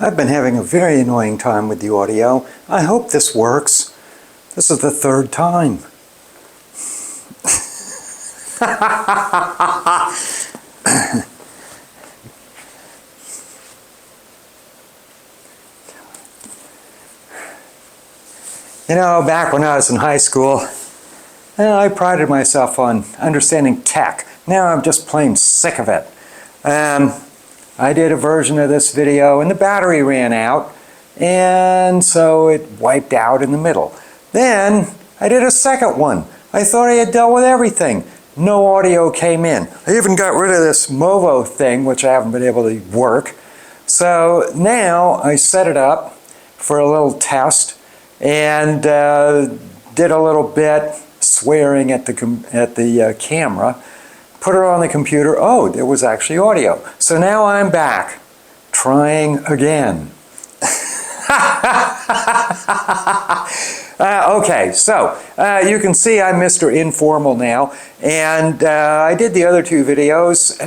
I've been having a very annoying time with the audio. I hope this works. This is the third time. You know, back when I was in high school, I prided myself on understanding tech. Now I'm just plain sick of it. I did a version of this video and the battery ran out, and so it wiped out in the middle. Then I did a second one. I thought I had dealt with everything. No audio came in. I even got rid of this Movo thing, which I haven't been able to work. So now I set it up for a little test and did a little bit swearing at the camera. Put it on the computer. Oh, there was actually audio. So now I'm back, trying again. Okay, so you can see I'm Mr. Informal now, and I did the other two videos.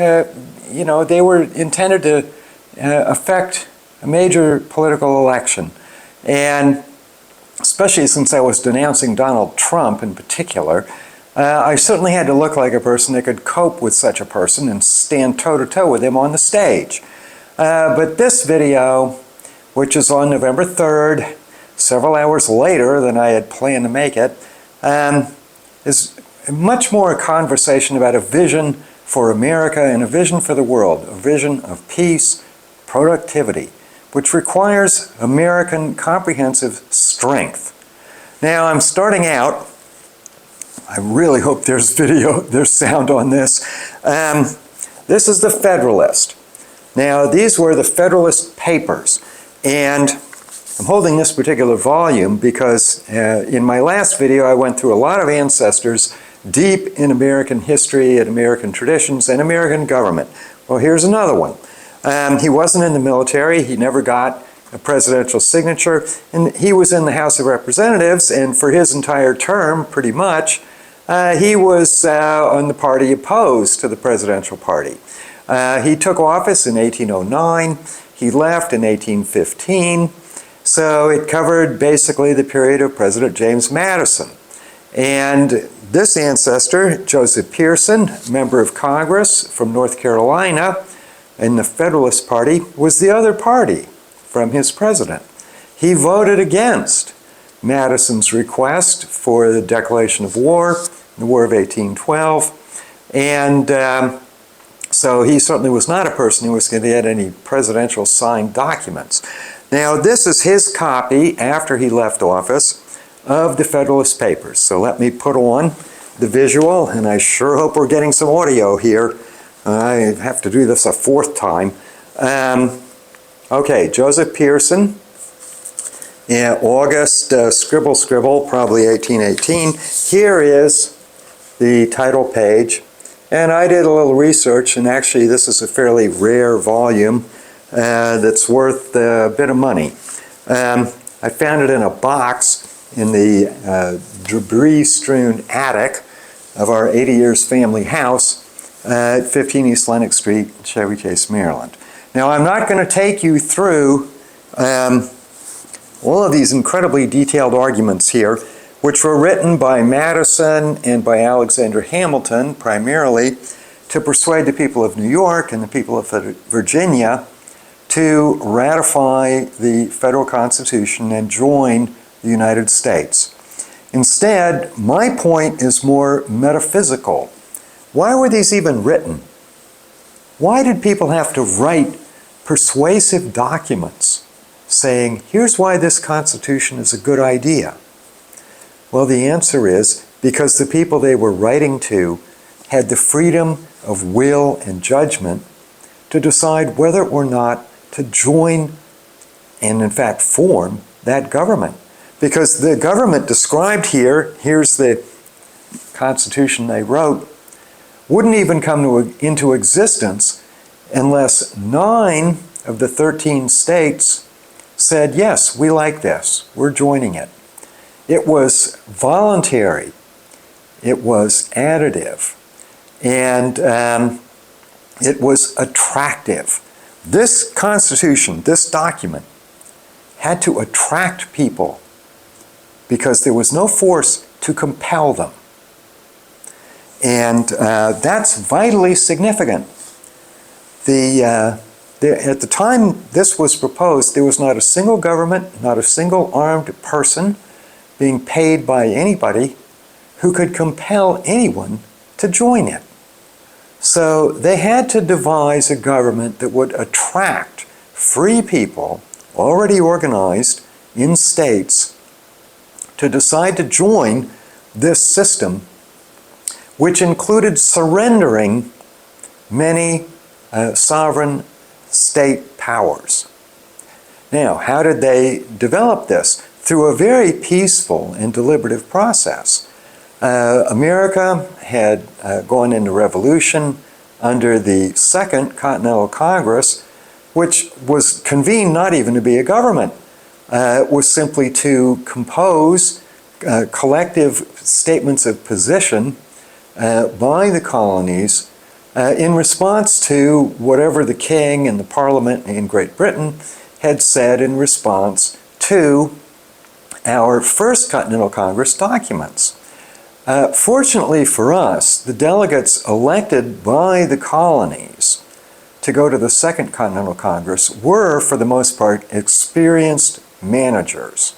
You know, they were intended to affect a major political election, and especially since I was denouncing Donald Trump in particular, I certainly had to look like a person that could cope with such a person and stand toe-to-toe with him on the stage. But this video, which is on November 3rd, several hours later than I had planned to make it, is much more a conversation about a vision for America and a vision for the world, a vision of peace, productivity, which requires American comprehensive strength. Now, I'm starting out. I really hope there's sound on this. This is the Federalist. Now, these were the Federalist Papers, and I'm holding this particular volume because in my last video I went through a lot of ancestors deep in American history and American traditions and American government. Well, here's another one. He wasn't in the military. He never got a presidential signature, and he was in the House of Representatives, and for his entire term, pretty much, he was on the party opposed to the presidential party. He took office in 1809. He left in 1815. So it covered basically the period of President James Madison. And this ancestor, Joseph Pearson, member of Congress from North Carolina, in the Federalist Party, was the other party from his president. He voted against Madison's request for the declaration of war, the War of 1812, and so he certainly was not a person who was going to get any presidential signed documents. Now, this is his copy, after he left office, of the Federalist Papers. So let me put on the visual, and I sure hope we're getting some audio here. I have to do this a fourth time. Okay, Joseph Pearson, yeah, August, scribble, probably 1818. Here is the title page, and I did a little research, and actually this is a fairly rare volume that's worth a bit of money. I found it in a box in the debris-strewn attic of our 80 years family house at 15 East Lenox Street, Chevy Chase, Maryland. Now, I'm not going to take you through all of these incredibly detailed arguments here, which were written by Madison and by Alexander Hamilton primarily to persuade the people of New York and the people of Virginia to ratify the federal Constitution and join the United States. Instead, my point is more metaphysical. Why were these even written? Why did people have to write persuasive documents saying, here's why this Constitution is a good idea? Well, the answer is because the people they were writing to had the freedom of will and judgment to decide whether or not to join and, in fact, form that government. Because the government described here, here's the Constitution they wrote, wouldn't even come into existence unless 9 of the 13 states said, yes, we like this, we're joining it. It was voluntary, it was additive, and it was attractive. This Constitution, this document, had to attract people because there was no force to compel them. And that's vitally significant. At the time this was proposed, there was not a single government, not a single armed person being paid by anybody who could compel anyone to join it. So they had to devise a government that would attract free people, already organized in states, to decide to join this system, which included surrendering many sovereign state powers. Now, how did they develop this? Through a very peaceful and deliberative process. America had gone into revolution under the Second Continental Congress, which was convened not even to be a government. It was simply to compose collective statements of position by the colonies in response to whatever the king and the parliament in Great Britain had said in response to our First Continental Congress documents. Fortunately for us, the delegates elected by the colonies to go to the Second Continental Congress were, for the most part, experienced managers,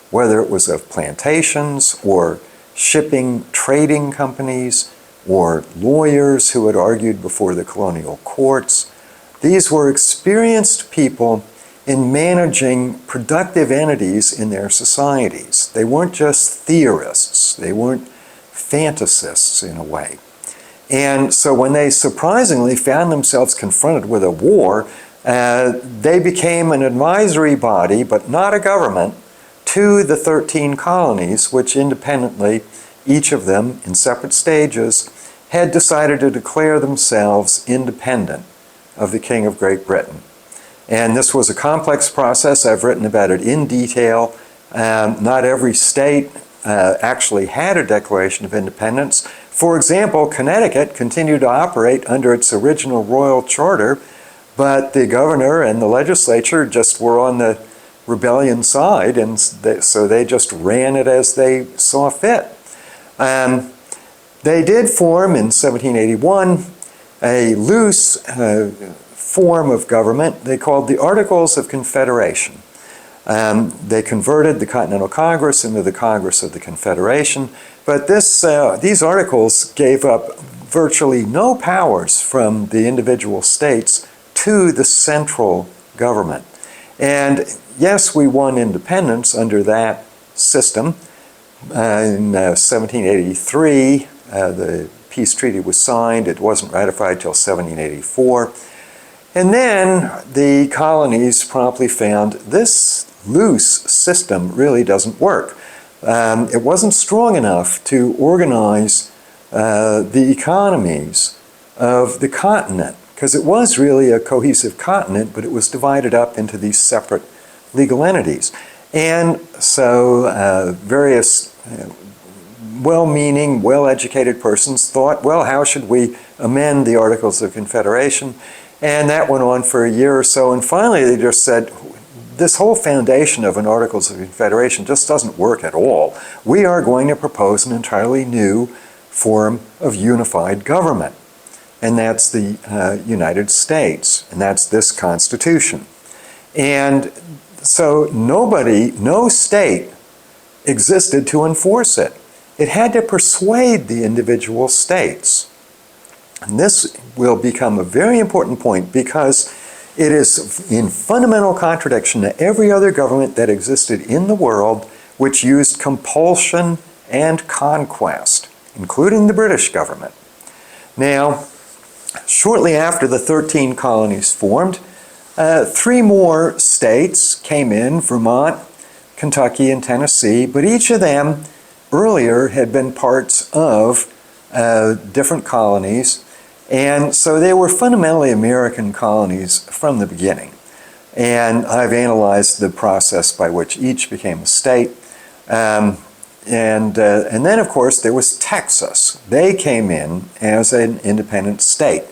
whether it was of plantations or shipping, trading companies, or lawyers who had argued before the colonial courts. These were experienced people in managing productive entities in their societies. They weren't just theorists. They weren't fantasists in a way. And so when they surprisingly found themselves confronted with a war, they became an advisory body, but not a government, to the 13 colonies, which independently, each of them in separate stages, had decided to declare themselves independent of the King of Great Britain. And this was a complex process. I've written about it in detail. Not every state actually had a Declaration of Independence. For example, Connecticut continued to operate under its original royal charter, but the governor and the legislature just were on the rebellion side, and so they just ran it as they saw fit. They did form in 1781 a loose form of government they called the Articles of Confederation. They converted the Continental Congress into the Congress of the Confederation, but these articles gave up virtually no powers from the individual states to the central government. And yes, we won independence under that system. In 1783, the peace treaty was signed. It wasn't ratified till 1784. And then the colonies promptly found this loose system really doesn't work. It wasn't strong enough to organize the economies of the continent, because it was really a cohesive continent, but it was divided up into these separate legal entities. And so various well-meaning, well-educated persons thought, well, how should we amend the Articles of Confederation? And that went on for a year or so, and finally they just said, this whole foundation of an Articles of Confederation just doesn't work at all. We are going to propose an entirely new form of unified government. And that's the United States, and that's this Constitution. And so no state existed to enforce it. It had to persuade the individual states. And this will become a very important point because it is in fundamental contradiction to every other government that existed in the world which used compulsion and conquest, including the British government. Now, shortly after the 13 colonies formed, 3 more states came in, Vermont, Kentucky, and Tennessee, but each of them earlier had been parts of different colonies, and so they were fundamentally American colonies from the beginning. And I've analyzed the process by which each became a state. And then, of course, there was Texas. They came in as an independent state.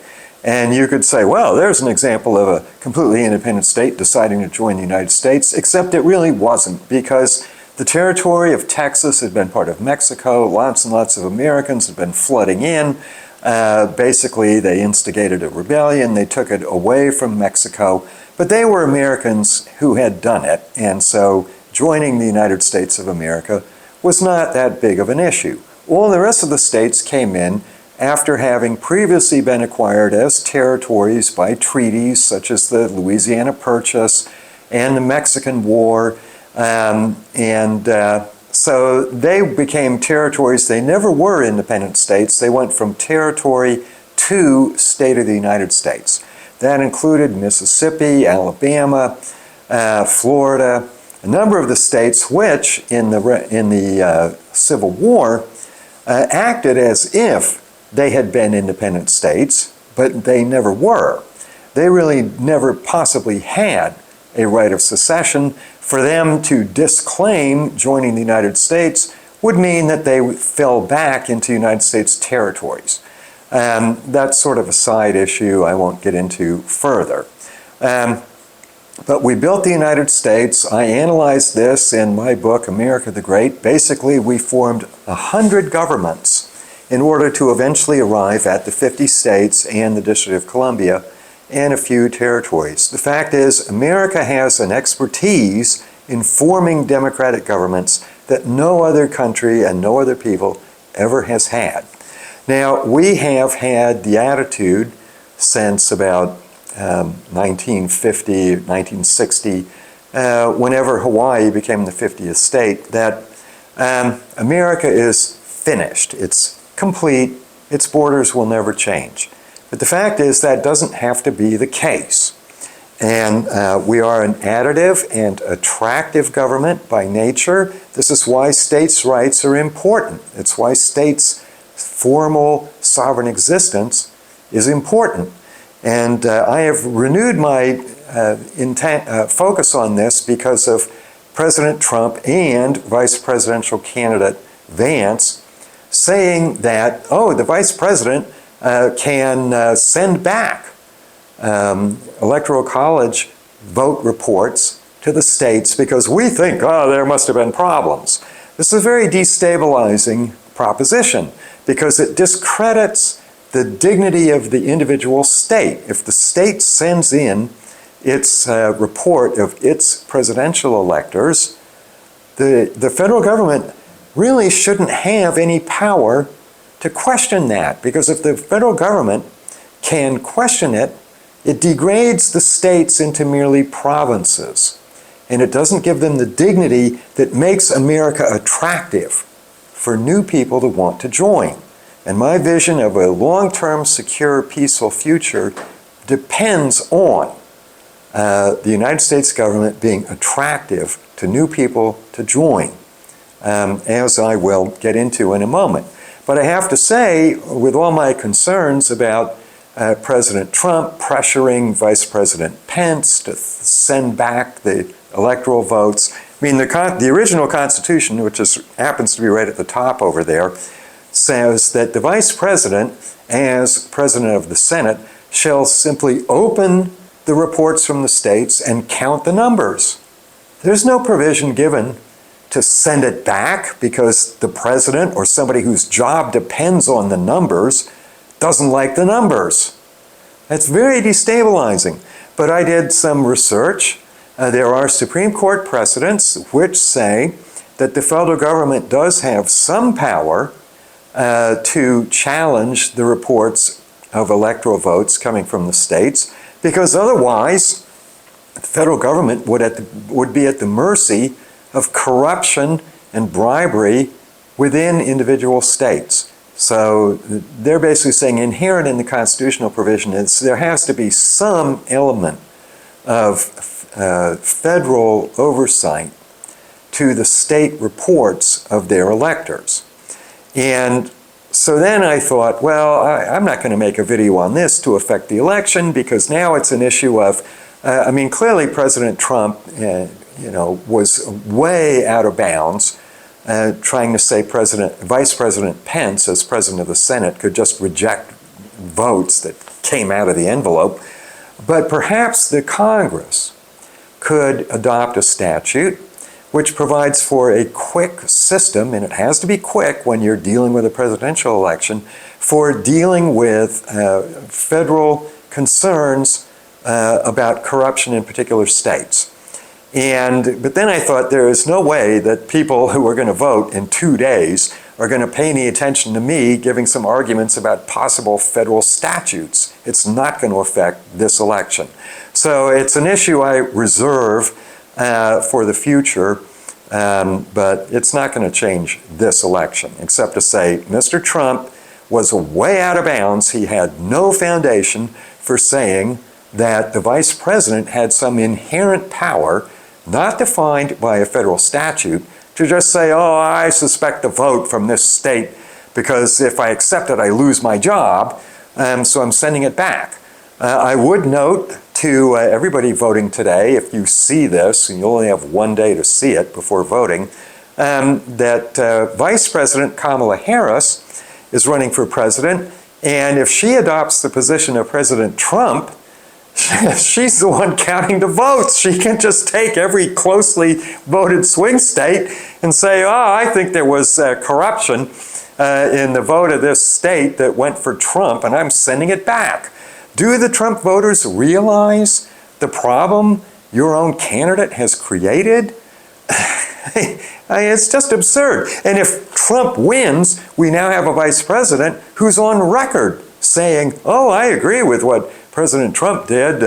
And you could say, well, there's an example of a completely independent state deciding to join the United States, except it really wasn't, because the territory of Texas had been part of Mexico. Lots and lots of Americans had been flooding in. Basically, they instigated a rebellion. They took it away from Mexico. But they were Americans who had done it, and so joining the United States of America was not that big of an issue. All the rest of the states came in after having previously been acquired as territories by treaties such as the Louisiana Purchase and the Mexican War, so they became territories. They never were independent states. They went from territory to state of the United States. That included Mississippi, Alabama, Florida, a number of the states which, in the Civil War, acted as if they had been independent states, but they never were. They really never possibly had a right of secession. For them to disclaim joining the United States would mean that they fell back into United States territories. That's sort of a side issue I won't get into further. But we built the United States. I analyzed this in my book, America the Great. Basically, we formed 100 governments in order to eventually arrive at the 50 states and the District of Columbia and a few territories. The fact is, America has an expertise in forming democratic governments that no other country and no other people ever has had. Now, we have had the attitude since about 1950, 1960, whenever Hawaii became the 50th state, that America is finished. It's complete. Its borders will never change. But the fact is that doesn't have to be the case. And we are an additive and attractive government by nature. This is why states' rights are important. It's why states' formal sovereign existence is important. And I have renewed my focus on this because of President Trump and Vice Presidential candidate Vance saying that, oh, the Vice President can send back Electoral College vote reports to the states because we think, oh, there must have been problems. This is a very destabilizing proposition because it discredits the dignity of the individual state. If the state sends in its report of its presidential electors, the federal government really shouldn't have any power to question that, because if the federal government can question it, it degrades the states into merely provinces, and it doesn't give them the dignity that makes America attractive for new people to want to join. And my vision of a long-term, secure, peaceful future depends on the United States government being attractive to new people to join, as I will get into in a moment. But I have to say, with all my concerns about President Trump pressuring Vice President Pence to send back the electoral votes, I mean, the original Constitution, which happens to be right at the top over there, says that the Vice President, as President of the Senate, shall simply open the reports from the states and count the numbers. There's no provision given to send it back because the president or somebody whose job depends on the numbers doesn't like the numbers. That's very destabilizing. But I did some research. There are Supreme Court precedents which say that the federal government does have some power to challenge the reports of electoral votes coming from the states, because otherwise the federal government would be at the mercy of corruption and bribery within individual states. So they're basically saying inherent in the constitutional provision is there has to be some element of federal oversight to the state reports of their electors. And so then I thought, well, I'm not going to make a video on this to affect the election because now it's an issue of, clearly President Trump was way out of bounds trying to say Vice President Pence, as President of the Senate, could just reject votes that came out of the envelope. But perhaps the Congress could adopt a statute which provides for a quick system, and it has to be quick when you're dealing with a presidential election, for dealing with federal concerns about corruption in particular states. But then I thought there is no way that people who are going to vote in 2 days are going to pay any attention to me giving some arguments about possible federal statutes. It's not going to affect this election. So it's an issue I reserve for the future, but it's not going to change this election, except to say Mr. Trump was way out of bounds. He had no foundation for saying that the vice president had some inherent power, not defined by a federal statute, to just say, oh, I suspect the vote from this state because if I accept it, I lose my job, so I'm sending it back. I would note to everybody voting today, if you see this, and you only have 1 day to see it before voting, that Vice President Kamala Harris is running for president, and if she adopts the position of President Trump, she's the one counting the votes. She can just take every closely voted swing state and say, oh, I think there was corruption in the vote of this state that went for Trump, and I'm sending it back. Do the Trump voters realize the problem your own candidate has created? It's just absurd. And if Trump wins, we now have a vice president who's on record saying, oh, I agree with what President Trump did.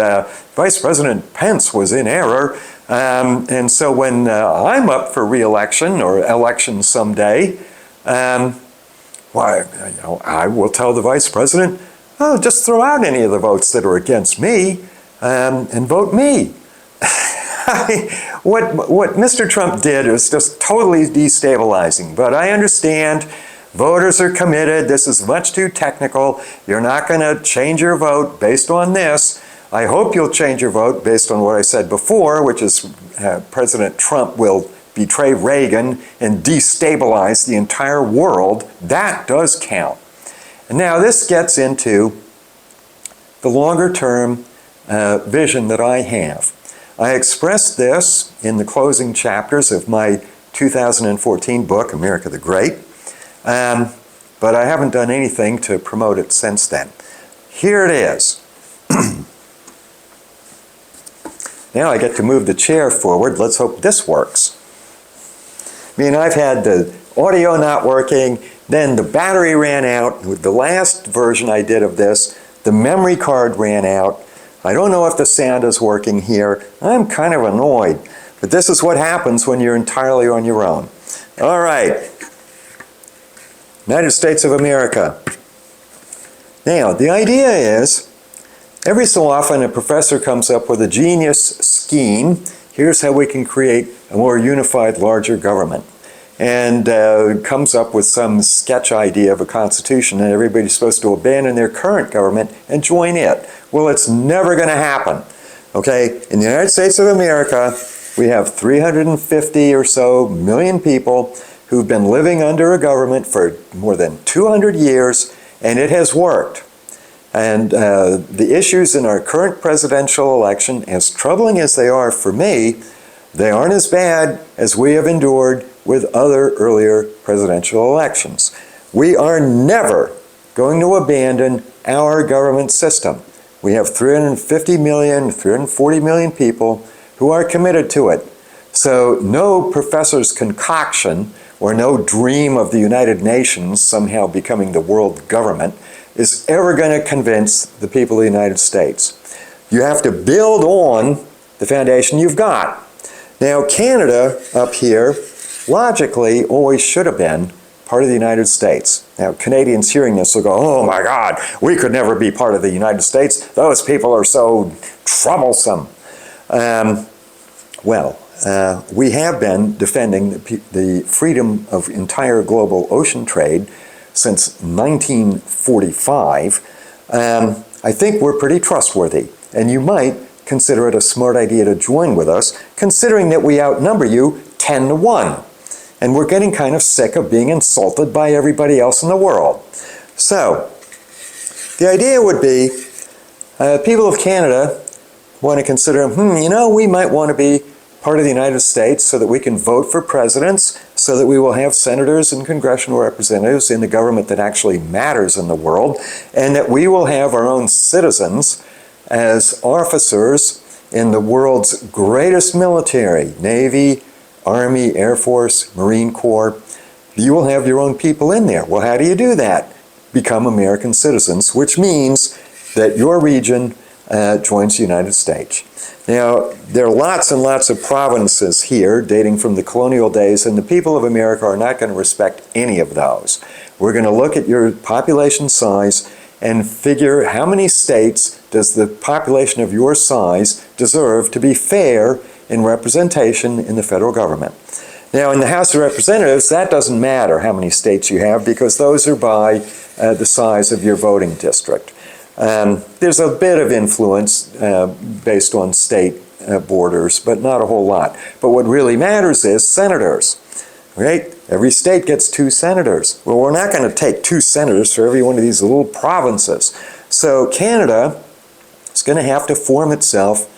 Vice President Pence was in error. And so when I'm up for re-election or election someday, I will tell the vice president, oh, just throw out any of the votes that are against me and vote me. What Mr. Trump did is just totally destabilizing. But I understand voters are committed. This is much too technical. You're not going to change your vote based on this. I hope you'll change your vote based on what I said before, which is President Trump will betray Reagan and destabilize the entire world. That does count. And now this gets into the longer-term vision that I have. I expressed this in the closing chapters of my 2014 book, America the Great, but I haven't done anything to promote it since then. Here it is. Now I get to move the chair forward. Let's hope this works. I mean, I've had the audio not working, then the battery ran out. With the last version I did of this, the memory card ran out. I don't know if the sound is working here. I'm kind of annoyed, but this is what happens when you're entirely on your own. All right. United States of America. Now, the idea is, every so often a professor comes up with a genius scheme. Here's how we can create a more unified, larger government. And comes up with some sketch idea of a constitution, and everybody's supposed to abandon their current government and join it. Well, it's never going to happen. Okay? In the United States of America, we have 350 or so million people who've been living under a government for more than 200 years, and it has worked. And the issues in our current presidential election, as troubling as they are for me, they aren't as bad as we have endured with other earlier presidential elections. We are never going to abandon our government system. We have 350 million, 340 million people who are committed to it. So no professor's concoction or no dream of the United Nations somehow becoming the world government is ever going to convince the people of the United States. You have to build on the foundation you've got. Now, Canada up here, logically, always should have been part of the United States. Now, Canadians hearing this will go, oh my God, we could never be part of the United States. Those people are so troublesome. We have been defending the freedom of entire global ocean trade since 1945. I think we're pretty trustworthy, and you might consider it a smart idea to join with us, considering that we outnumber you 10 to 1. And we're getting kind of sick of being insulted by everybody else in the world. So, the idea would be People of Canada want to consider, you know, we might want to be part of the United States so that we can vote for presidents, so that we will have senators and congressional representatives in the government that actually matters in the world, and that we will have our own citizens as officers in the world's greatest military, Navy, Army, Air Force, Marine Corps. You will have your own people in there. Well, how do you do that? Become American citizens, which means that your region joins the United States. Now, there are lots and lots of provinces here dating from the colonial days, and the people of America are not going to respect any of those. We're going to look at your population size and figure how many states does the population of your size deserve to be fair in representation in the federal government. Now, in the House of Representatives, that doesn't matter how many states you have, because those are by the size of your voting district. There's a bit of influence based on state borders, but not a whole lot. But what really matters is senators, right? Every state gets 2 senators. Well, we're not going to take 2 senators for every one of these little provinces. So Canada is going to have to form itself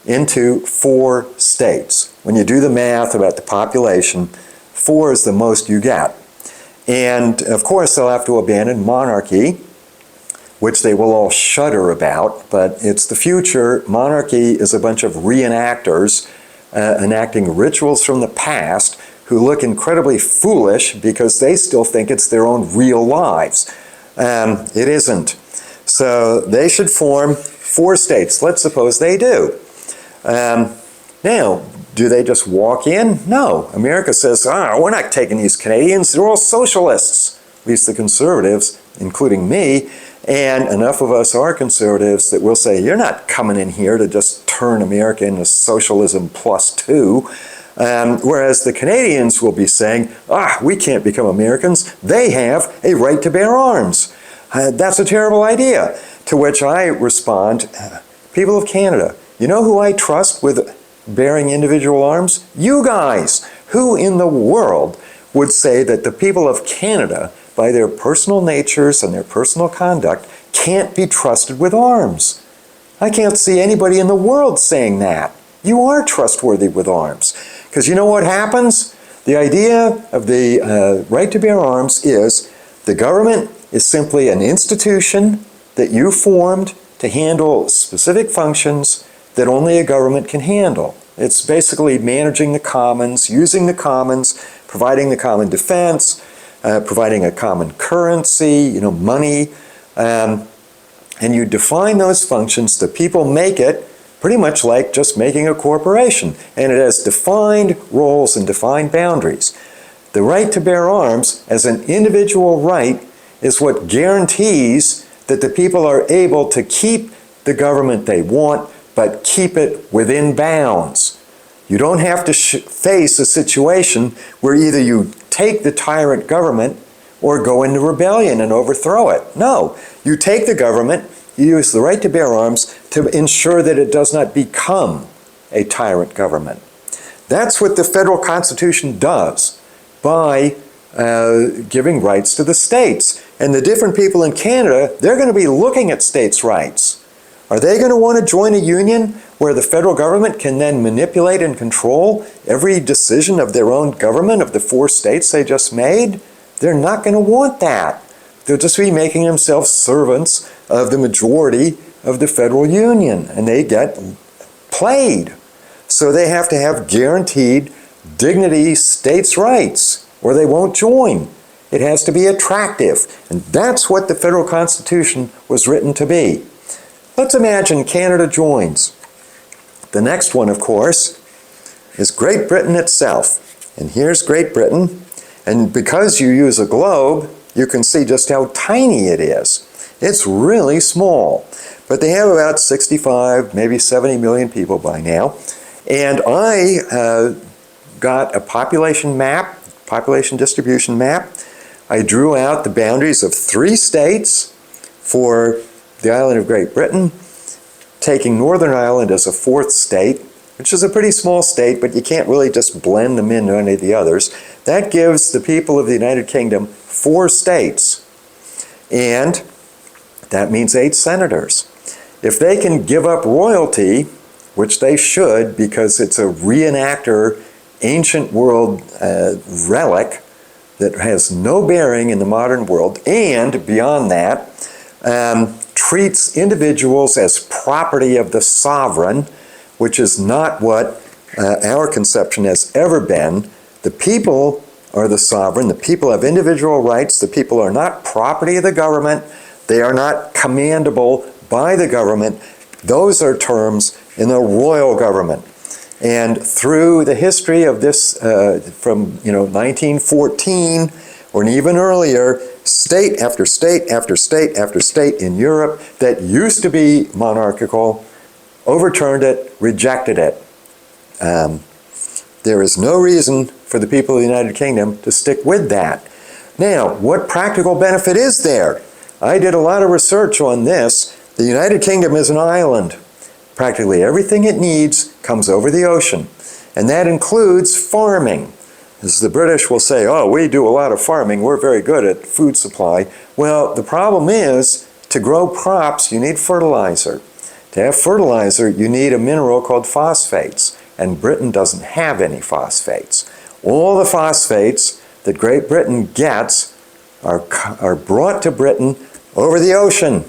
into 4 states. When you do the math about the population, 4 is the most you get. And of course, they'll have to abandon monarchy, which they will all shudder about, but it's the future. Monarchy is a bunch of reenactors enacting rituals from the past who look incredibly foolish because they still think it's their own real lives. It isn't. So they should form 4 states. Let's suppose they do. Now, do they just walk in? No. America says, we're not taking these Canadians. They're all socialists, at least the conservatives, including me. And enough of us are conservatives that will say, you're not coming in here to just turn America into socialism +2. Whereas the Canadians will be saying, we can't become Americans. They have a right to bear arms. That's a terrible idea. To which I respond, people of Canada, you know who I trust with bearing individual arms? You guys. Who in the world would say that the people of Canada, by their personal natures and their personal conduct, can't be trusted with arms? I can't see anybody in the world saying that. You are trustworthy with arms. Because you know what happens? The idea of the right to bear arms is the government is simply an institution that you formed to handle specific functions that only a government can handle. It's basically managing the commons, using the commons, providing the common defense, providing a common currency, money, and you define those functions. The people make it pretty much like just making a corporation, and it has defined roles and defined boundaries. The right to bear arms as an individual right is what guarantees that the people are able to keep the government they want, but keep it within bounds. You don't have to face a situation where either you take the tyrant government or go into rebellion and overthrow it. No, you take the government, you use the right to bear arms to ensure that it does not become a tyrant government. That's what the federal Constitution does by giving rights to the states. And the different people in Canada, they're going to be looking at states' rights. Are they going to want to join a union where the federal government can then manipulate and control every decision of their own government of the 4 states they just made? They're not going to want that. They'll just be making themselves servants of the majority of the federal union, and they get played. So they have to have guaranteed dignity states' rights, or they won't join. It has to be attractive, and that's what the federal Constitution was written to be. Let's imagine Canada joins. The next one, of course, is Great Britain itself. And here's Great Britain. And because you use a globe, you can see just how tiny it is. It's really small. But they have about 65, maybe 70 million people by now. And I got a population map, population distribution map. I drew out the boundaries of 3 states for the island of Great Britain, taking Northern Ireland as a 4th state, which is a pretty small state, but you can't really just blend them into any of the others. That gives the people of the United Kingdom 4 states, and that means 8 senators. if they can give up royalty, which they should because it's a reenactor, ancient world relic that has no bearing in the modern world, and beyond that, treats individuals as property of the sovereign, which is not what our conception has ever been. The people are the sovereign. The people have individual rights. The people are not property of the government. They are not commandable by the government. Those are terms in the royal government. And through the history of this, from 1914 or even earlier, state after state after state after state in Europe that used to be monarchical overturned it, rejected it. There is no reason for the people of the United Kingdom to stick with that. Now, what practical benefit is there? I did a lot of research on this. The United Kingdom is an island. Practically everything it needs comes over the ocean, and that includes farming. As the British will say, oh, we do a lot of farming, we're very good at food supply. Well, the problem is, to grow crops, you need fertilizer. To have fertilizer, you need a mineral called phosphates, and Britain doesn't have any phosphates. All the phosphates that Great Britain gets are brought to Britain over the ocean.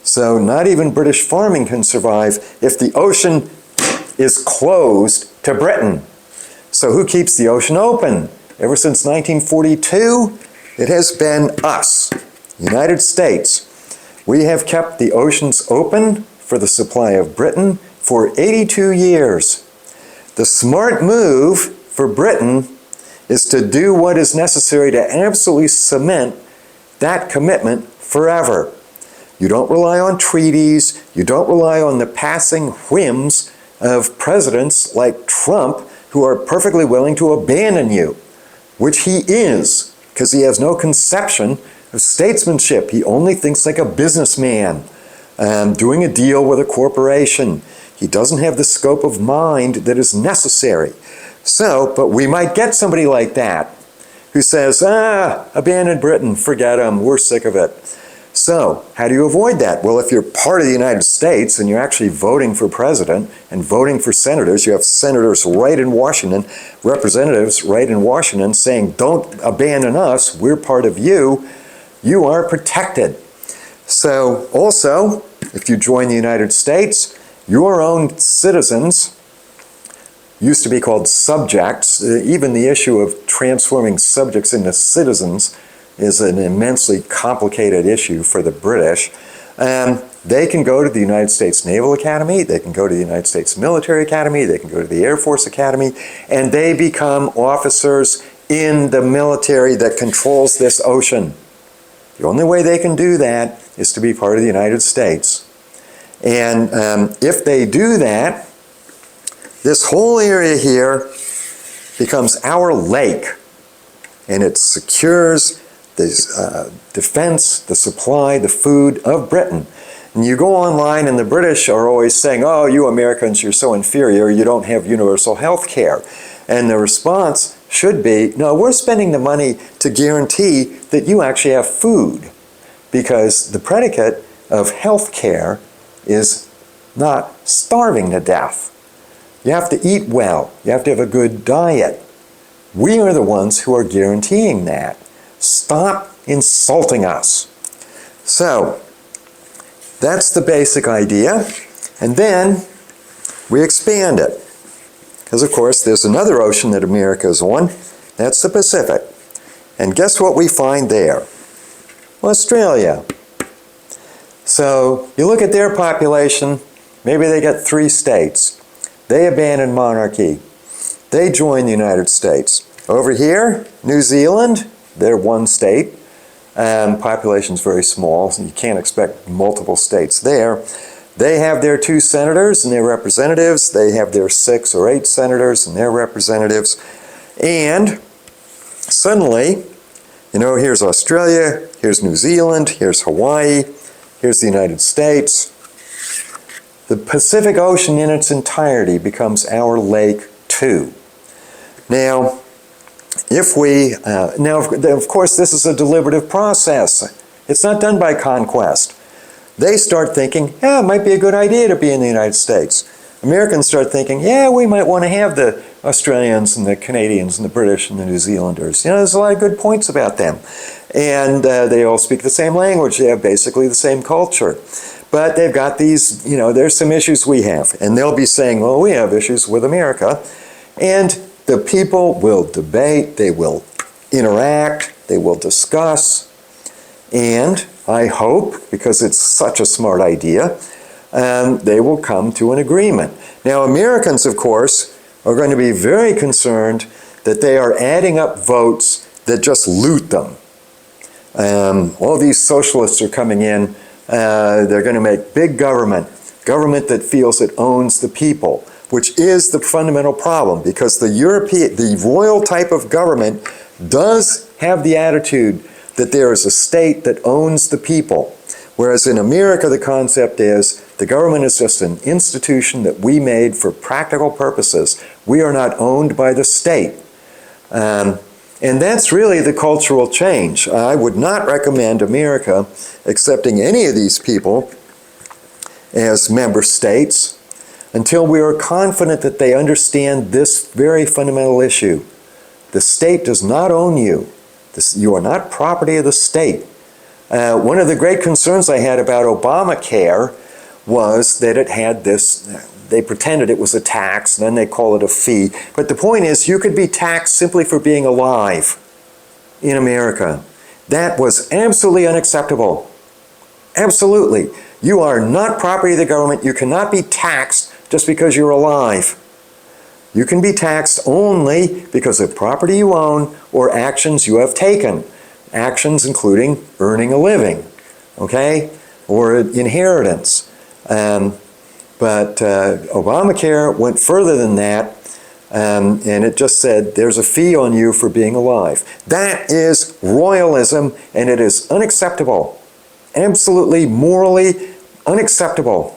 So not even British farming can survive if the ocean is closed to Britain. So who keeps the ocean open? Ever since 1942, it has been us, United States. We have kept the oceans open for the supply of Britain for 82 years. The smart move for Britain is to do what is necessary to absolutely cement that commitment forever. You don't rely on treaties, you don't rely on the passing whims of presidents like Trump who are perfectly willing to abandon you, which he is, because he has no conception of statesmanship. He only thinks like a businessman, doing a deal with a corporation. He doesn't have the scope of mind that is necessary. So, but we might get somebody like that who says, abandon Britain, forget him, we're sick of it. So, how do you avoid that? Well, if you're part of the United States and you're actually voting for president and voting for senators, you have senators right in Washington, representatives right in Washington saying, don't abandon us, we're part of you, you are protected. So, also, if you join the United States, your own citizens, used to be called subjects, even the issue of transforming subjects into citizens is an immensely complicated issue for the British. They can go to the United States Naval Academy, they can go to the United States Military Academy, they can go to the Air Force Academy, and they become officers in the military that controls this ocean. The only way they can do that is to be part of the United States. And if they do that, this whole area here becomes our lake, and it secures the defense, the supply, the food of Britain. And you go online and the British are always saying, oh, you Americans, you're so inferior, you don't have universal health care. And the response should be, no, we're spending the money to guarantee that you actually have food, because the predicate of health care is not starving to death. You have to eat well. You have to have a good diet. We are the ones who are guaranteeing that. Stop insulting us. So, that's the basic idea. And then we expand it. Because, of course, there's another ocean that America is on. That's the Pacific. And guess what we find there? Australia. So, you look at their population, maybe they get 3 states. They abandon monarchy. They join the United States. Over here, New Zealand, they're 1 state. Population's very small, so you can't expect multiple states there. They have their 2 senators and their representatives. They have their 6 or 8 senators and their representatives. And suddenly, here's Australia, here's New Zealand, here's Hawaii, here's the United States. The Pacific Ocean in its entirety becomes our lake too. Now, of course, this is a deliberative process. It's not done by conquest. they start thinking, yeah, it might be a good idea to be in the United States. Americans start thinking, yeah, we might want to have the Australians and the Canadians and the British and the New Zealanders. You know, there's a lot of good points about them. And they all speak the same language. They have basically the same culture. But they've got these, you know, there's some issues we have. And they'll be saying, well, we have issues with America. And the people will debate, they will interact, they will discuss. And I hope, because it's such a smart idea, they will come to an agreement. Now, Americans, of course, are going to be very concerned that they are adding up votes that just loot them. All these socialists are coming in. They're going to make big government that feels it owns the people, which is the fundamental problem, because the royal type of government does have the attitude that there is a state that owns the people. Whereas in America, the concept is the government is just an institution that we made for practical purposes. We are not owned by the state. And that's really the cultural change. I would not recommend America accepting any of these people as member states until we are confident that they understand this very fundamental issue. The state does not own you. You are not property of the state. One of the great concerns I had about Obamacare was that it had this, they pretended it was a tax, then they call it a fee. But the point is, you could be taxed simply for being alive in America. That was absolutely unacceptable. Absolutely. You are not property of the government. You cannot be taxed just because you're alive. You can be taxed only because of property you own or actions you have taken. Actions including earning a living, okay, or inheritance. But Obamacare went further than that, and it just said there's a fee on you for being alive. That is royalism, and it is unacceptable. Absolutely morally unacceptable.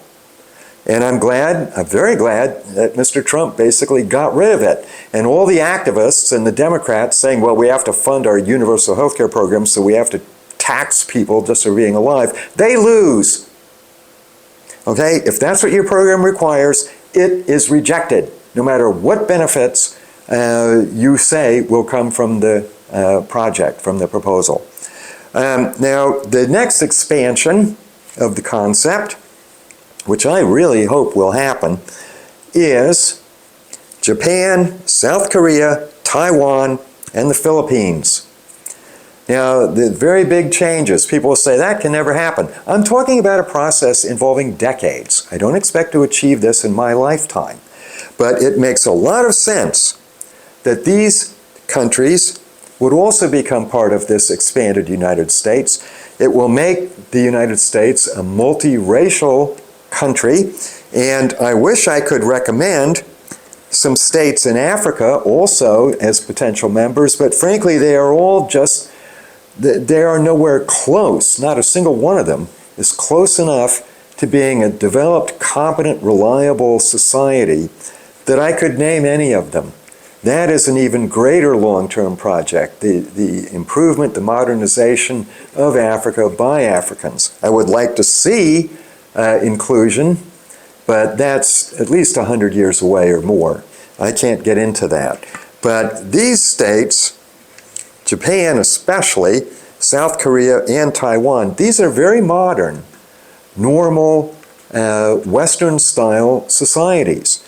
And I'm very glad that Mr. Trump basically got rid of it. And all the activists and the Democrats saying, well, we have to fund our universal health care program, so we have to tax people just for being alive, they lose. Okay, if that's what your program requires, it is rejected, no matter what benefits you say will come from the project, from the proposal. Now, the next expansion of the concept, which I really hope will happen, is Japan, South Korea, Taiwan, and the Philippines. Now, the very big changes, people will say that can never happen. I'm talking about a process involving decades. I don't expect to achieve this in my lifetime. But it makes a lot of sense that these countries would also become part of this expanded United States. It will make the United States a multiracial country, and I wish I could recommend some states in Africa also as potential members, but frankly they are all just, they are nowhere close. Not a single one of them is close enough to being a developed, competent, reliable society that I could name any of them. That is an even greater long-term project, the improvement, the modernization of Africa by Africans. I would like to see inclusion, but that's at least 100 years away or more. I can't get into that. But these states, Japan especially, South Korea and Taiwan, these are very modern, normal, Western-style societies.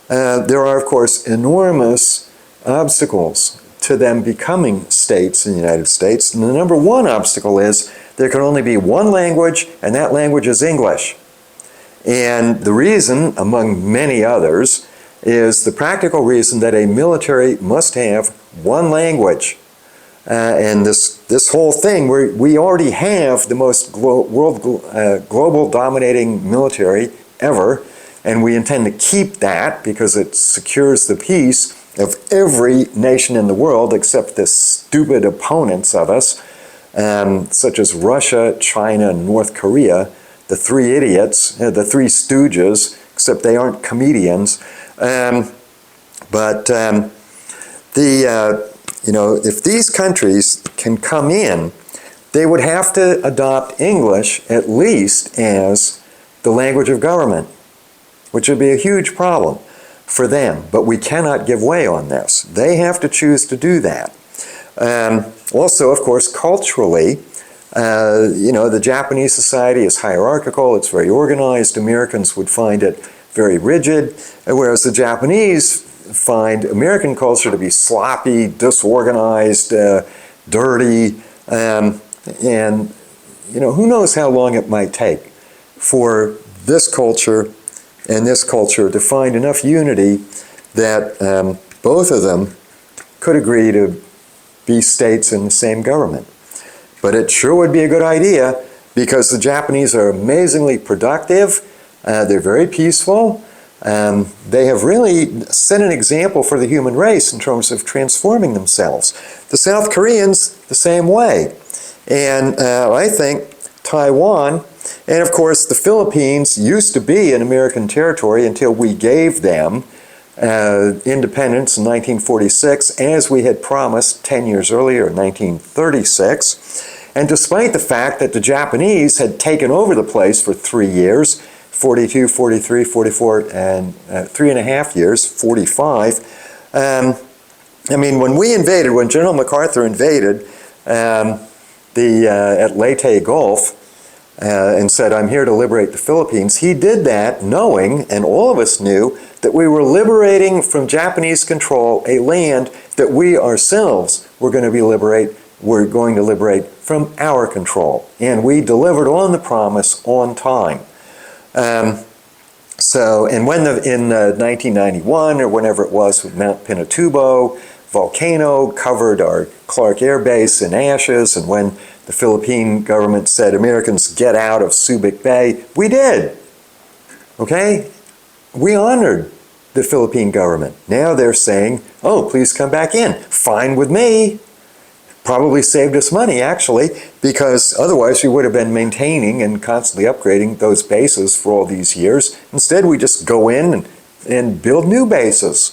There are, of course, enormous obstacles to them becoming states in the United States. And the number one obstacle is there can only be one language, and that language is English. And the reason, among many others, is the practical reason that a military must have one language. And this whole thing, we already have the most global dominating military ever, and we intend to keep that because it secures the peace of every nation in the world except the stupid opponents of us, such as Russia, China, and North Korea, the three idiots, the three stooges, except they aren't comedians. If these countries can come in, they would have to adopt English at least as the language of government, which would be a huge problem for them. But we cannot give way on this. They have to choose to do that. Also, of course, culturally, the Japanese society is hierarchical, it's very organized. Americans would find it very rigid, whereas the Japanese find American culture to be sloppy, disorganized, dirty, and who knows how long it might take for this culture and this culture to find enough unity that both of them could agree to be states in the same government. But it sure would be a good idea, because the Japanese are amazingly productive, they're very peaceful, they have really set an example for the human race in terms of transforming themselves. The South Koreans, the same way. And I think Taiwan, and of course the Philippines used to be an American territory until we gave them independence in 1946, as we had promised 10 years earlier in 1936. And despite the fact that the Japanese had taken over the place for 3 years, 42, 43, 44, and 3.5 years, 45. When we invaded, when General MacArthur invaded at Leyte Gulf and said, "I'm here to liberate the Philippines," he did that knowing, and all of us knew, that we were liberating from Japanese control a land that we ourselves were going to liberate from our control. And we delivered on the promise on time. And when in 1991 or whenever it was, with Mount Pinatubo volcano covered our Clark Air Base in ashes, and when the Philippine government said, "Americans, get out of Subic Bay," we did. Okay? We honored the Philippine government. Now they're saying, "Oh, please come back in." Fine with me. Probably saved us money, actually, because otherwise we would have been maintaining and constantly upgrading those bases for all these years. Instead, we just go in and build new bases.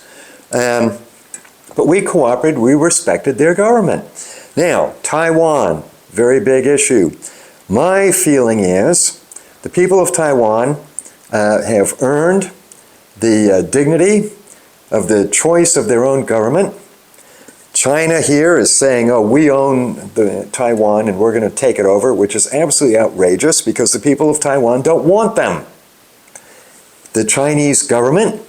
But we cooperated, we respected their government. Now, Taiwan, very big issue. My feeling is the people of Taiwan have earned the dignity of the choice of their own government. China here is saying, "Oh, we own Taiwan and we're going to take it over," which is absolutely outrageous, because the people of Taiwan don't want them. The Chinese government,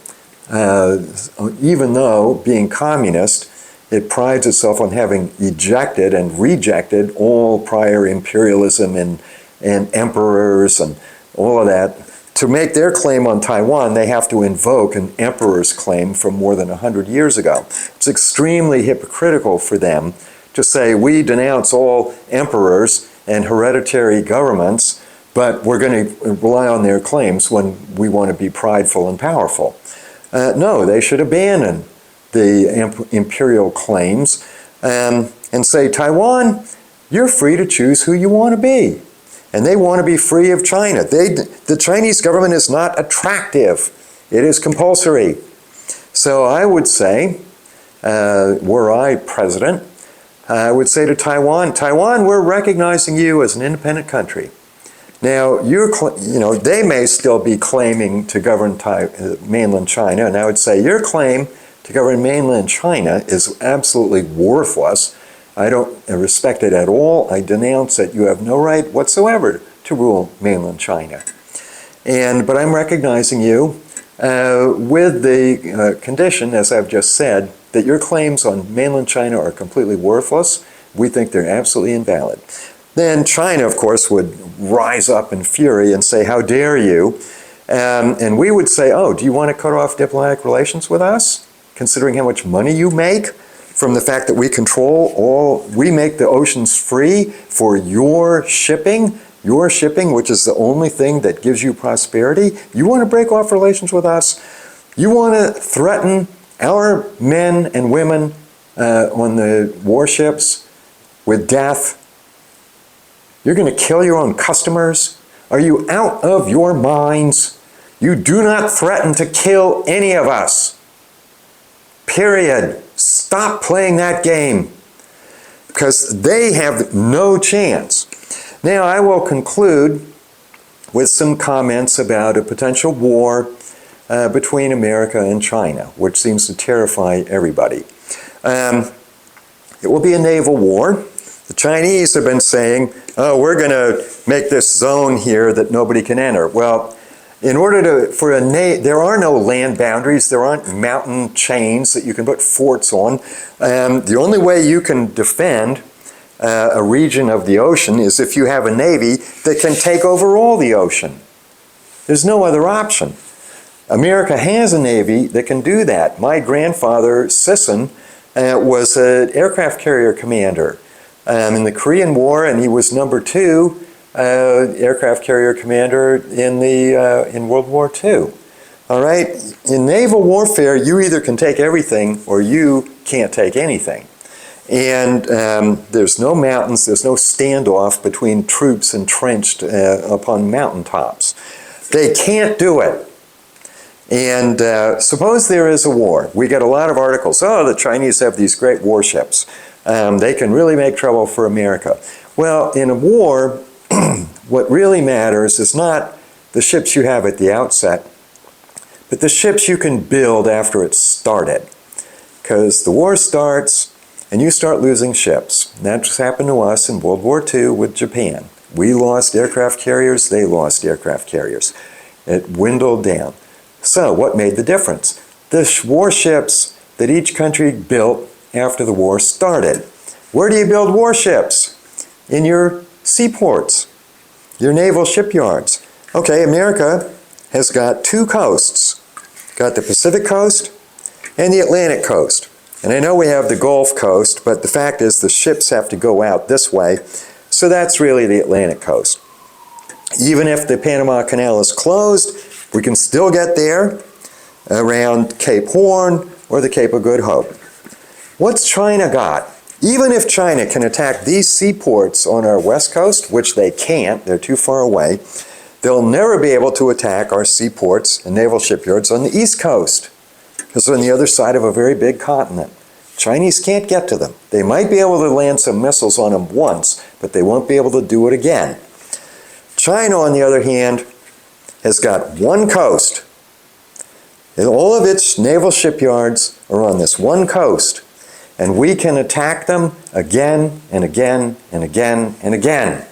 even though being communist, it prides itself on having ejected and rejected all prior imperialism and emperors and all of that. To make their claim on Taiwan, they have to invoke an emperor's claim from more than 100 years ago. It's extremely hypocritical for them to say, "We denounce all emperors and hereditary governments, but we're going to rely on their claims when we want to be prideful and powerful." No, they should abandon the imperial claims and say, "Taiwan, you're free to choose who you want to be." And they want to be free of China. The Chinese government is not attractive. It is compulsory. So I would say, were I president, I would say to Taiwan, "Taiwan, we're recognizing you as an independent country." Now, they may still be claiming to govern mainland China, and I would say your claim to govern mainland China is absolutely worthless. I don't respect it at all. I denounce it. You have no right whatsoever to rule mainland China. But I'm recognizing you with the condition, as I've just said, that your claims on mainland China are completely worthless. We think they're absolutely invalid. Then China, of course, would rise up in fury and say, "How dare you?" And we would say, "Oh, do you want to cut off diplomatic relations with us, considering how much money you make from the fact that we we make the oceans free for your shipping, which is the only thing that gives you prosperity? You want to break off relations with us? You want to threaten our men and women on the warships with death? You're going to kill your own customers? Are you out of your minds? You do not threaten to kill any of us. Period. Stop playing that game. because they have no chance. Now, I will conclude with some comments about a potential war between America and China, which seems to terrify everybody. It will be a naval war. The Chinese have been saying, oh, we're going to make this zone here that nobody can enter. Well, in order to, there are no land boundaries, there aren't mountain chains that you can put forts on. The only way you can defend a region of the ocean is if you have a navy that can take over all the ocean. There's no other option. America has a navy that can do that. My grandfather, Sisson, was an aircraft carrier commander in the Korean War, and he was number 2 aircraft carrier commander in World War II. All right, in naval warfare, you either can take everything or you can't take anything. And there's no mountains, there's no standoff between troops entrenched upon mountaintops. They can't do it. And suppose there is a war. We get a lot of articles, oh, the Chinese have these great warships. They can really make trouble for America. Well, in a war, what really matters is not the ships you have at the outset, but the ships you can build after it's started. Because the war starts and you start losing ships. That's happened to us in World War II with Japan. We lost aircraft carriers, they lost aircraft carriers. It dwindled down. So what made the difference? The warships that each country built after the war started. Where do you build warships? In your seaports, your naval shipyards. Okay, America has got 2 coasts. Got the Pacific coast and the Atlantic coast. And I know we have the Gulf Coast, but the fact is the ships have to go out this way, so that's really the Atlantic coast. Even if the Panama Canal is closed, we can still get there around Cape Horn or the Cape of Good Hope. What's China got? Even if China can attack these seaports on our west coast, which they can't, they're too far away, they'll never be able to attack our seaports and naval shipyards on the east coast, because they're on the other side of a very big continent. Chinese can't get to them. They might be able to land some missiles on them once, but they won't be able to do it again. China, on the other hand, has got one coast. And all of its naval shipyards are on this one coast. And we can attack them again and again and again and again.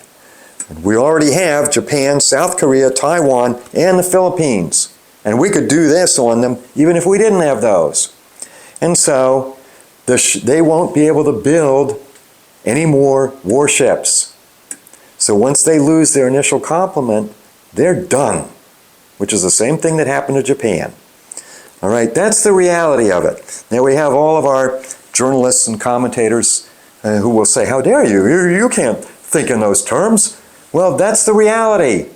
We already have Japan, South Korea, Taiwan, and the Philippines. And we could do this on them even if we didn't have those. And so they won't be able to build any more warships. So once they lose their initial complement, they're done, which is the same thing that happened to Japan. All right, that's the reality of it. Now we have all of our journalists and commentators who will say, how dare you? You can't think in those terms. Well, that's the reality.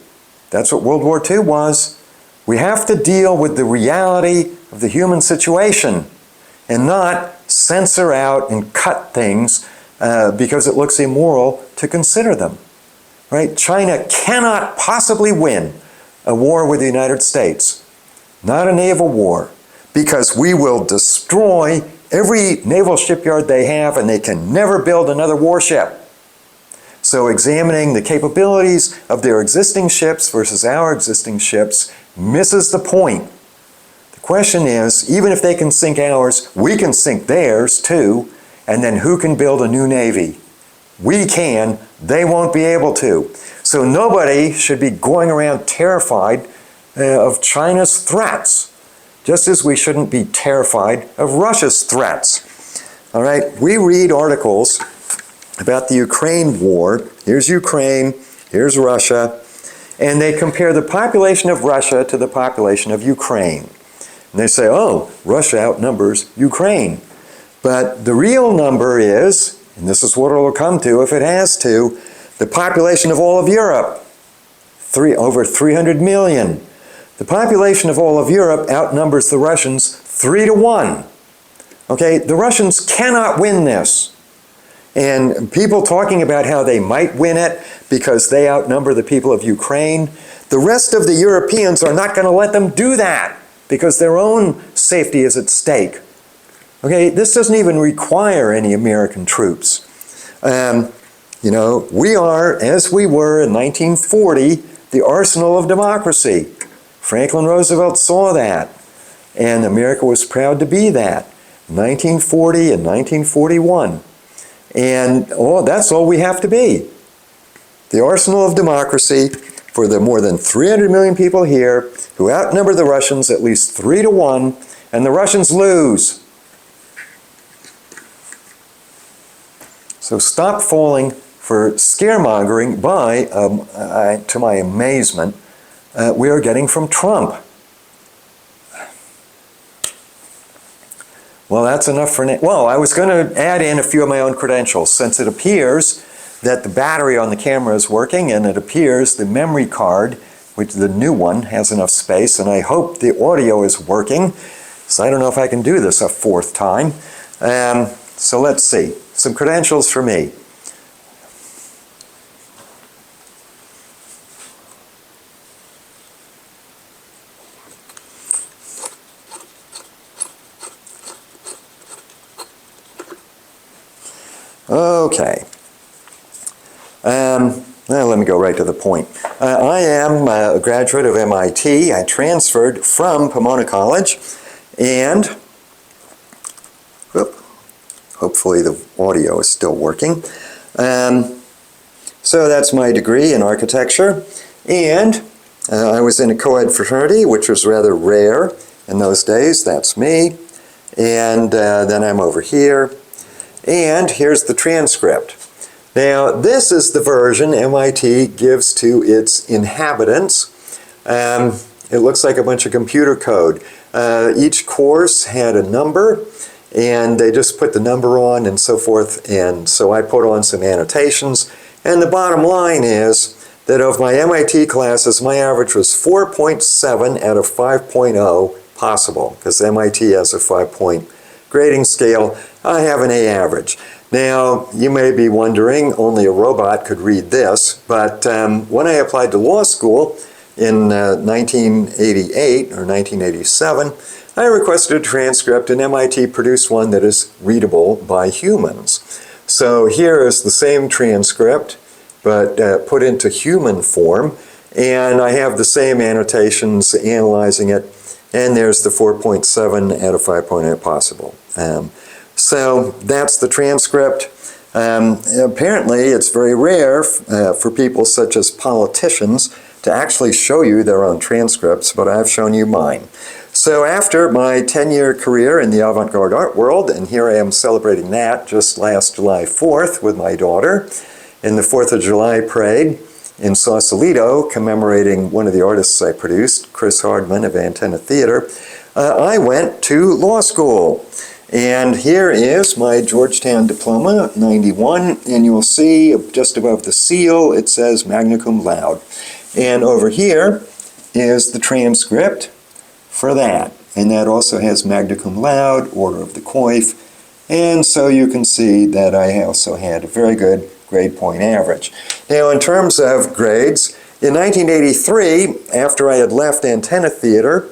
That's what World War II was. We have to deal with the reality of the human situation and not censor out and cut things because it looks immoral to consider them. Right? China cannot possibly win a war with the United States, not a naval war, because we will destroy every naval shipyard they have and they can never build another warship. So examining the capabilities of their existing ships versus our existing ships misses the point. The question is, even if they can sink ours, we can sink theirs too, and then who can build a new navy? We can, they won't be able to. So nobody should be going around terrified of China's threats, just as we shouldn't be terrified of Russia's threats. All right, we read articles about the Ukraine war. Here's Ukraine, here's Russia, and they compare the population of Russia to the population of Ukraine. And they say, oh, Russia outnumbers Ukraine. But the real number is, and this is what it will come to if it has to, the population of all of Europe, over 300 million. The population of all of Europe outnumbers the Russians 3 to 1. Okay, the Russians cannot win this. And people talking about how they might win it because they outnumber the people of Ukraine, the rest of the Europeans are not going to let them do that because their own safety is at stake. Okay, this doesn't even require any American troops. You know, we are, as we were in 1940, the arsenal of democracy. Franklin Roosevelt saw that, and America was proud to be that. 1940 and 1941. And that's all we have to be. The arsenal of democracy for the more than 300 million people here who outnumber the Russians at least 3-1, and the Russians lose. So stop falling for scaremongering by, to my amazement, we are getting from Trump. Well, that's enough for now. Well, I was going to add in a few of my own credentials, since it appears that the battery on the camera is working, and it appears the memory card, which the new one, has enough space, and I hope the audio is working. So I don't know if I can do this a fourth time. So let's see. Some credentials for me. Okay. Well, let me go right to the point. I am a graduate of MIT. I transferred from Pomona College, and hopefully the audio is still working. So that's my degree in architecture, and I was in a co-ed fraternity, which was rather rare in those days. That's me. And then I'm over here. And here's the transcript. Now, this is the version MIT gives to its inhabitants. It looks like a bunch of computer code. Each course had a number, and they just put the number on and so forth. And so I put on some annotations. And the bottom line is that of my MIT classes, my average was 4.7 out of 5.0 possible, because MIT has a 5-point grading scale. I have an A average. Now, you may be wondering, only a robot could read this, but when I applied to law school in 1988 or 1987, I requested a transcript, and MIT produced one that is readable by humans. So here is the same transcript, but put into human form, and I have the same annotations analyzing it, and there's the 4.7 out of 5.8 possible. So that's the transcript. Apparently, it's very rare for people such as politicians to actually show you their own transcripts, but I've shown you mine. So after my 10-year career in the avant-garde art world, and here I am celebrating that just last July 4th with my daughter in the 4th of July parade in Sausalito, commemorating one of the artists I produced, Chris Hardman of Antenna Theater, I went to law school. And here is my Georgetown diploma, 91, and you'll see just above the seal it says magna cum laude. And over here is the transcript for that. And that also has magna cum laude, order of the coif, and so you can see that I also had a very good grade point average. Now, in terms of grades, in 1983, after I had left Antenna Theater,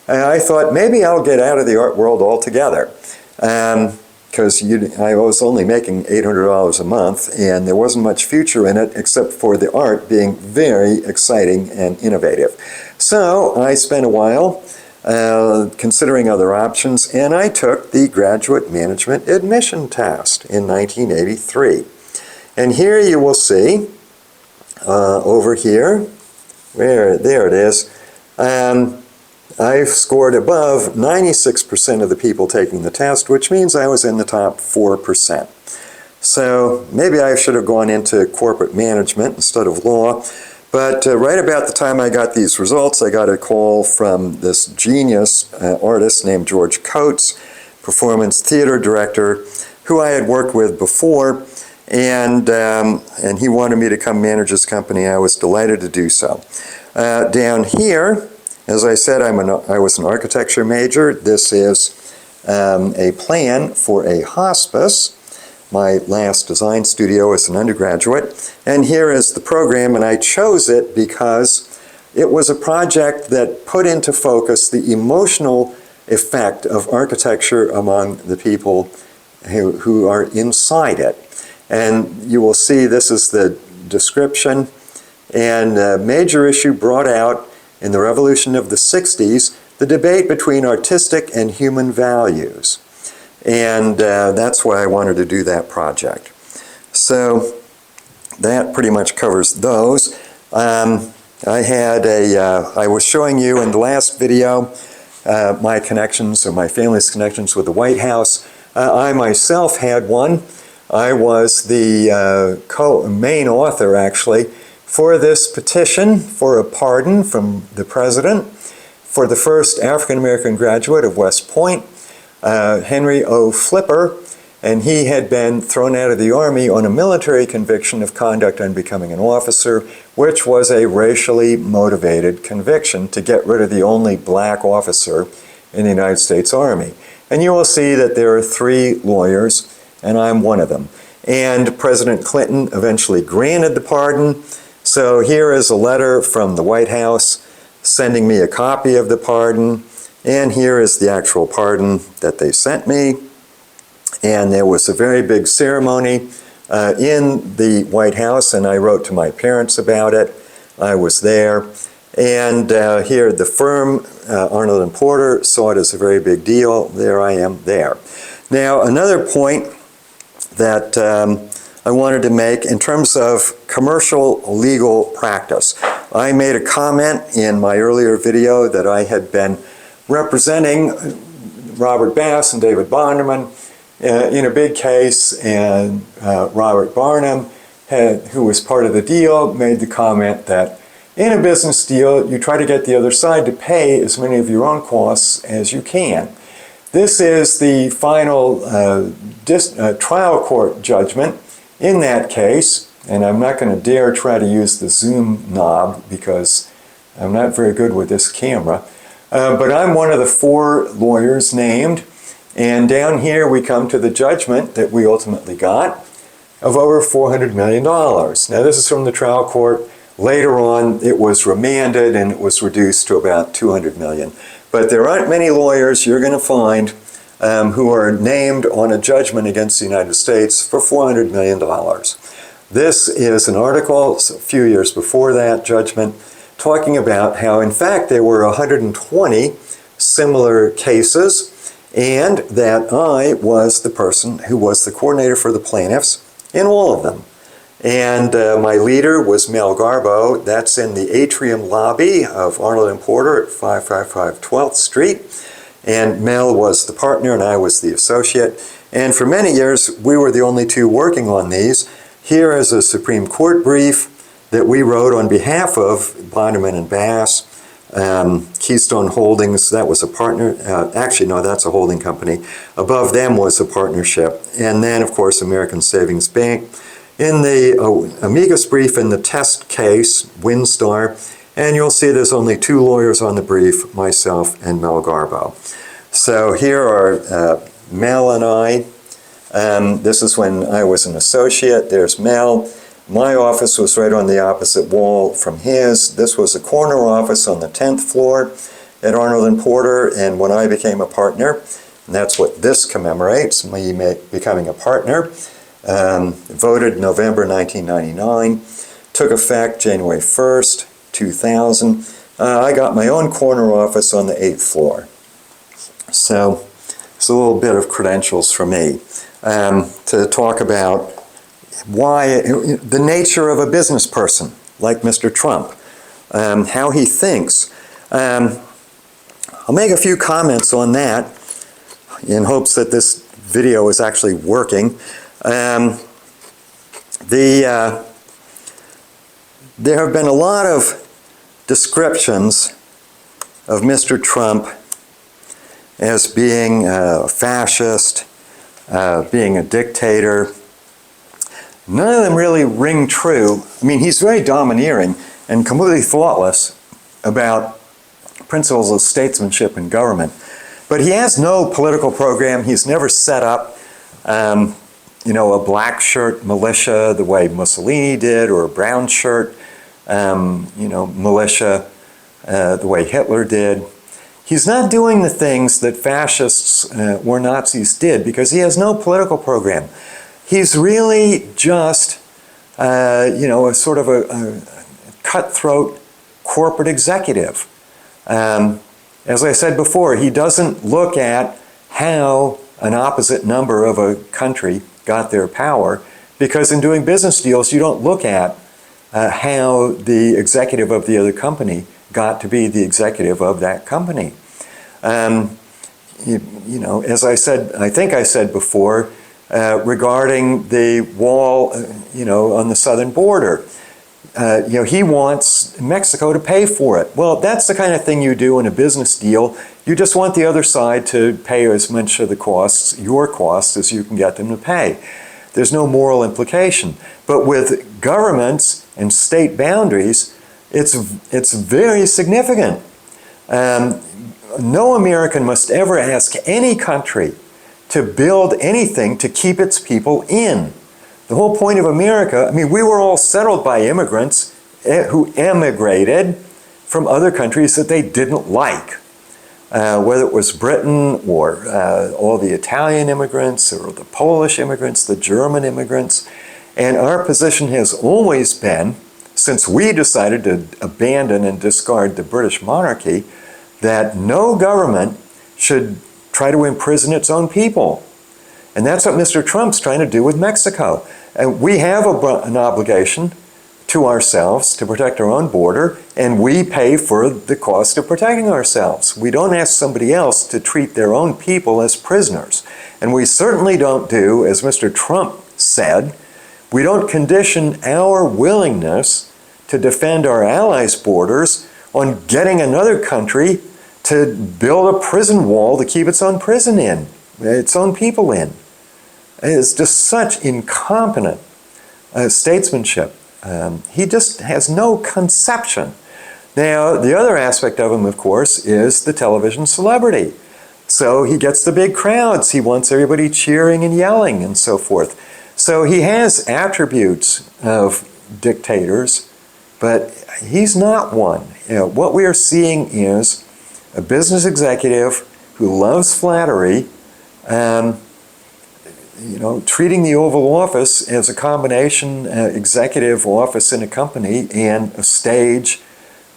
I thought maybe I'll get out of the art world altogether. Because I was only making $800 a month, and there wasn't much future in it except for the art being very exciting and innovative. So I spent a while considering other options, and I took the graduate management admission test in 1983. And here you will see, over here, there it is, I've scored above 96% of the people taking the test, which means I was in the top 4%. So maybe I should have gone into corporate management instead of law, but right about the time I got these results, I got a call from this genius artist named George Coates, performance theater director, who I had worked with before, and he wanted me to come manage his company. I was delighted to do so. Down here, as I said, I was an architecture major. This is a plan for a hospice. My last design studio as an undergraduate. And here is the program, and I chose it because it was a project that put into focus the emotional effect of architecture among the people who are inside it. And you will see this is the description. And a major issue brought out in the revolution of the 60s, the debate between artistic and human values. And that's why I wanted to do that project. So that pretty much covers those. I was showing you in the last video my connections, or my family's connections with the White House. I myself had one. I was the main author, actually, for this petition for a pardon from the president for the first African-American graduate of West Point, Henry O. Flipper, and he had been thrown out of the Army on a military conviction of conduct unbecoming an officer, which was a racially motivated conviction to get rid of the only black officer in the United States Army. And you will see that there are 3 lawyers, and I'm one of them. And President Clinton eventually granted the pardon. So here is a letter from the White House sending me a copy of the pardon, and here is the actual pardon that they sent me. And there was a very big ceremony in the White House, and I wrote to my parents about it. I was there. And here, the firm, Arnold & Porter, saw it as a very big deal. There I am there. Now, another point that I wanted to make in terms of commercial legal practice. I made a comment in my earlier video that I had been representing Robert Bass and David Bonderman in a big case, and Robert Barnum, who was part of the deal, made the comment that in a business deal, you try to get the other side to pay as many of your own costs as you can. This is the final trial court judgment in that case, and I'm not going to dare try to use the zoom knob because I'm not very good with this camera. But I'm one of the 4 lawyers named, and down here we come to the judgment that we ultimately got of over $400 million. Now this is from the trial court. Later on it was remanded and it was reduced to about $200 million. But there aren't many lawyers you're going to find who are named on a judgment against the United States for $400 million. This is an article a few years before that judgment talking about how, in fact, there were 120 similar cases, and that I was the person who was the coordinator for the plaintiffs in all of them. And my leader was Mel Garbo. That's in the atrium lobby of Arnold & Porter at 555 12th Street. And Mel was the partner and I was the associate. And for many years, we were the only 2 working on these. Here is a Supreme Court brief that we wrote on behalf of Bonderman and Bass. Keystone Holdings, that was a partner. Actually, no, that's a holding company. Above them was a partnership. And then, of course, American Savings Bank. In the amicus brief in the test case, Winstar, and you'll see there's only 2 lawyers on the brief, myself and Mel Garbo. So here are Mel and I. This is when I was an associate. There's Mel. My office was right on the opposite wall from his. This was a corner office on the 10th floor at Arnold & Porter, and when I became a partner, and that's what this commemorates, me becoming a partner, voted November 1999, took effect January 1st, 2000. I got my own corner office on the 8th floor. So it's a little bit of credentials for me to talk about why the nature of a business person like Mr. Trump, how he thinks. I'll make a few comments on that in hopes that this video is actually working. There have been a lot of descriptions of Mr. Trump as being a fascist, being a dictator. None of them really ring true. I mean, he's very domineering and completely thoughtless about principles of statesmanship and government. But he has no political program. He's never set up, a black shirt militia the way Mussolini did, or a brown shirt, militia the way Hitler did. He's not doing the things that fascists or Nazis did because he has no political program. he's really just, a sort of a cutthroat corporate executive. As I said before, he doesn't look at how an opposite number of a country got their power, because in doing business deals, you don't look at how the executive of the other company got to be the executive of that company. As I said, I think I said before, regarding the wall, on the southern border, he wants Mexico to pay for it. Well, that's the kind of thing you do in a business deal. You just want the other side to pay as much of the costs, your costs, as you can get them to pay. There's no moral implication. But with governments and state boundaries, it's very significant. No American must ever ask any country to build anything to keep its people in. The whole point of America, we were all settled by immigrants who emigrated from other countries that they didn't like. Whether it was Britain or all the Italian immigrants or the Polish immigrants, the German immigrants. And our position has always been, since we decided to abandon and discard the British monarchy, that no government should try to imprison its own people. And that's what Mr. Trump's trying to do with Mexico. And we have an obligation to ourselves to protect our own border, and we pay for the cost of protecting ourselves. We don't ask somebody else to treat their own people as prisoners. And we certainly don't do, as Mr. Trump said, we don't condition our willingness to defend our allies' borders on getting another country to build a prison wall to keep its own prison in, its own people in. It's just such incompetent statesmanship. He just has no conception. Now, the other aspect of him, of course, is the television celebrity. So he gets the big crowds. He wants everybody cheering and yelling and so forth. So he has attributes of dictators, but he's not one. What we are seeing is a business executive who loves flattery, treating the Oval Office as a combination executive office in a company and a stage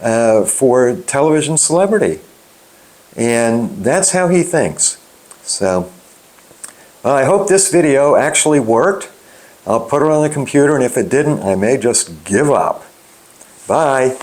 for television celebrity. And that's how he thinks. So I hope this video actually worked. I'll put it on the computer, and if it didn't, I may just give up. Bye.